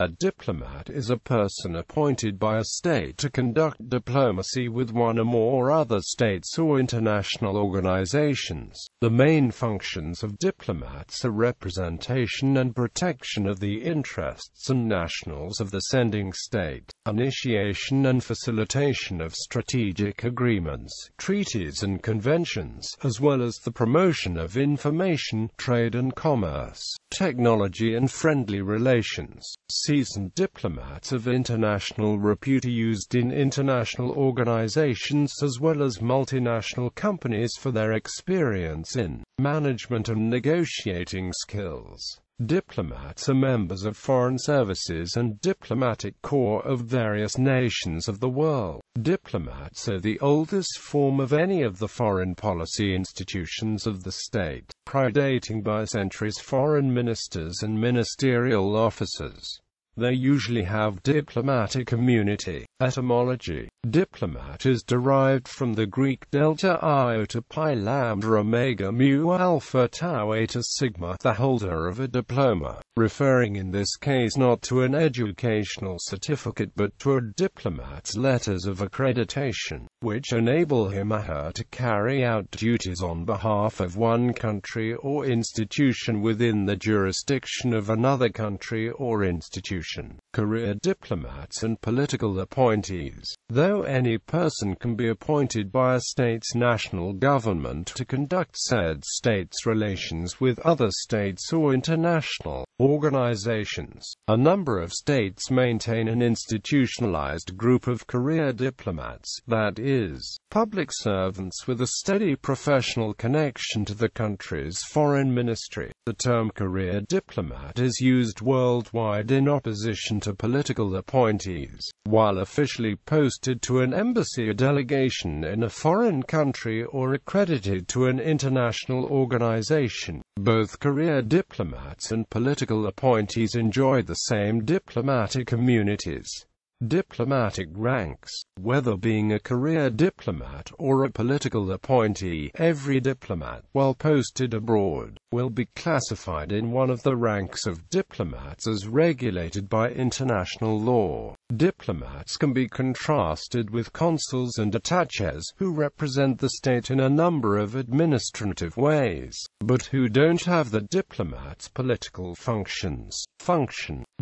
A diplomat is a person appointed by a state to conduct diplomacy with one or more other states or international organizations. The main functions of diplomats are representation and protection of the interests and nationals of the sending state, initiation and facilitation of strategic agreements, treaties and conventions, as well as the promotion of information, trade and commerce, technology and friendly relations. Seasoned diplomats of international repute are used in international organizations as well as multinational companies for their experience in management and negotiating skills. Diplomats are members of foreign services and diplomatic corps of various nations of the world. Diplomats are the oldest form of any of the foreign policy institutions of the state, predating by centuries foreign ministers and ministerial officers. They usually have diplomatic immunity. Etymology: diplomat is derived from the Greek delta iota pi lambda omega mu alpha tau eta sigma, the holder of a diploma, referring in this case not to an educational certificate but to a diplomat's letters of accreditation, which enable him or her to carry out duties on behalf of one country or institution within the jurisdiction of another country or institution. Career diplomats and political appointees. Though any person can be appointed by a state's national government to conduct said state's relations with other states or international organizations, a number of states maintain an institutionalized group of career diplomats, that is, public servants with a steady professional connection to the country's foreign ministry. The term career diplomat is used worldwide in opposition to political appointees. While officially posted to an embassy or delegation in a foreign country or accredited to an international organization, both career diplomats and political appointees enjoy the same diplomatic immunities. Diplomatic ranks. Whether being a career diplomat or a political appointee, every diplomat, while posted abroad, will be classified in one of the ranks of diplomats as regulated by international law. Diplomats can be contrasted with consuls and attaches, who represent the state in a number of administrative ways, but who don't have the diplomat's political functions.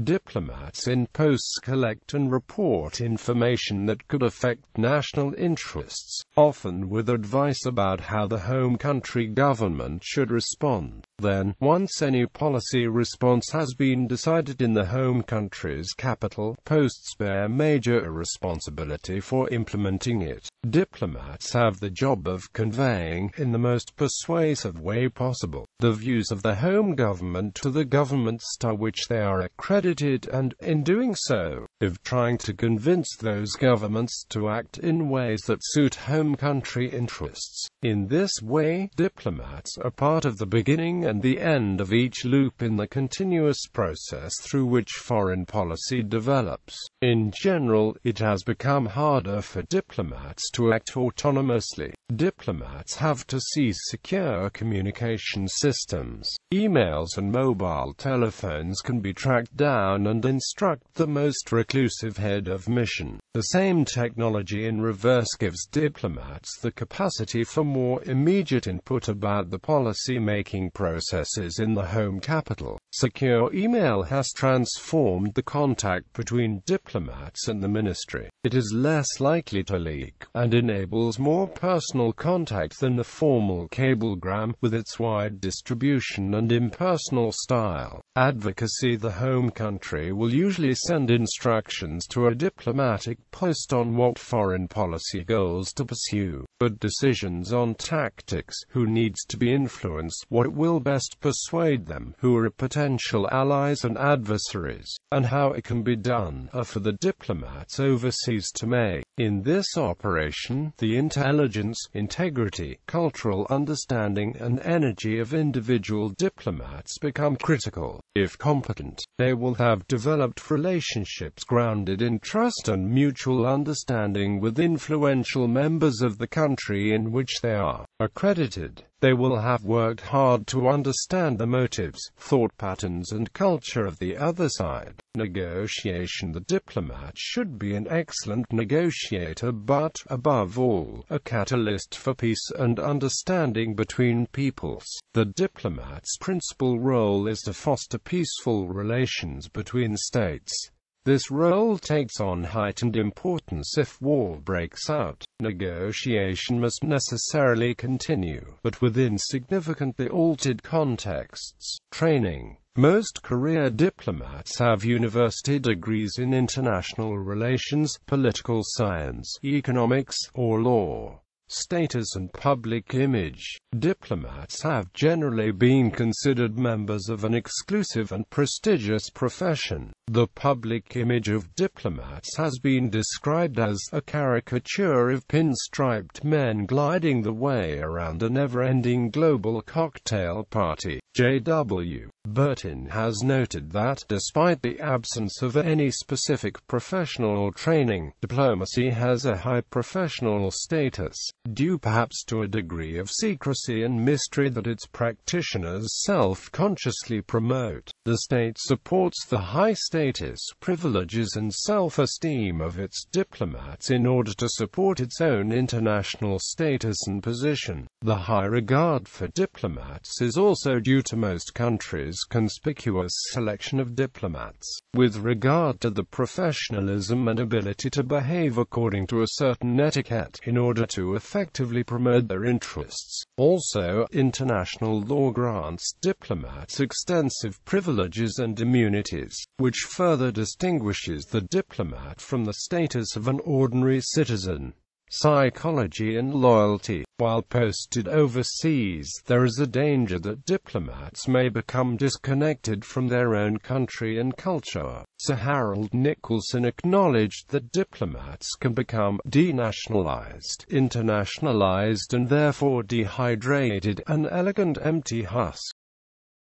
Diplomats in posts collect and report information that could affect national interests, often with advice about how the home country government should respond. Then, once any policy response has been decided in the home country's capital, posts bear major responsibility for implementing it. Diplomats have the job of conveying, in the most persuasive way possible, the views of the home government to the governments to which they are accredited and, in doing so, of trying to convince those governments to act in ways that suit home country interests. In this way, diplomats are part of the beginning and the end of each loop in the continuous process through which foreign policy develops. In general, it has become harder for diplomats to act autonomously. Diplomats have to seize secure communication systems. Emails and mobile telephones can be tracked down and instruct the most reclusive head of mission. The same technology in reverse gives diplomats the capacity for more immediate input about the policy-making processes in the home capital. Secure email has transformed the contact between diplomats and the ministry. It is less likely to leak, and enables more personal contact than the formal cablegram, with its wide distribution and impersonal style. Advocacy. The home country will usually send instructions to a diplomatic post on what foreign policy goals to pursue, but decisions on tactics, who needs to be influenced, what will best persuade them, who are potential allies and adversaries, and how it can be done, are for the diplomats overseas to make. In this operation, the intelligence, integrity, cultural understanding and energy of individual diplomats become critical. If competent, they will have developed relationships grounded in trust and mutual understanding with influential members of the country in which they are accredited. They will have worked hard to understand the motives, thought patterns and culture of the other side. Negotiation. The diplomat should be an excellent negotiator but, above all, a catalyst for peace and understanding between peoples. The diplomat's principal role is to foster peaceful relations between states. This role takes on heightened importance if war breaks out. Negotiation must necessarily continue, but within significantly altered contexts. Training. Most career diplomats have university degrees in international relations, political science, economics, or law. Status and public image. Diplomats have generally been considered members of an exclusive and prestigious profession. The public image of diplomats has been described as a caricature of pinstriped men gliding the way around a never-ending global cocktail party. J.W. Burton has noted that, despite the absence of any specific professional training, diplomacy has a high professional status, due perhaps to a degree of secrecy and mystery that its practitioners self-consciously promote. The state supports the high status, privileges and self-esteem of its diplomats in order to support its own international status and position. The high regard for diplomats is also due to most countries' conspicuous selection of diplomats, with regard to the professionalism and ability to behave according to a certain etiquette, in order to effectively promote their interests. Also, international law grants diplomats extensive privileges and immunities, which further distinguishes the diplomat from the status of an ordinary citizen. Psychology and loyalty. While posted overseas, there is a danger that diplomats may become disconnected from their own country and culture. Sir Harold Nicholson acknowledged that diplomats can become denationalized, internationalized and therefore dehydrated, an elegant empty husk.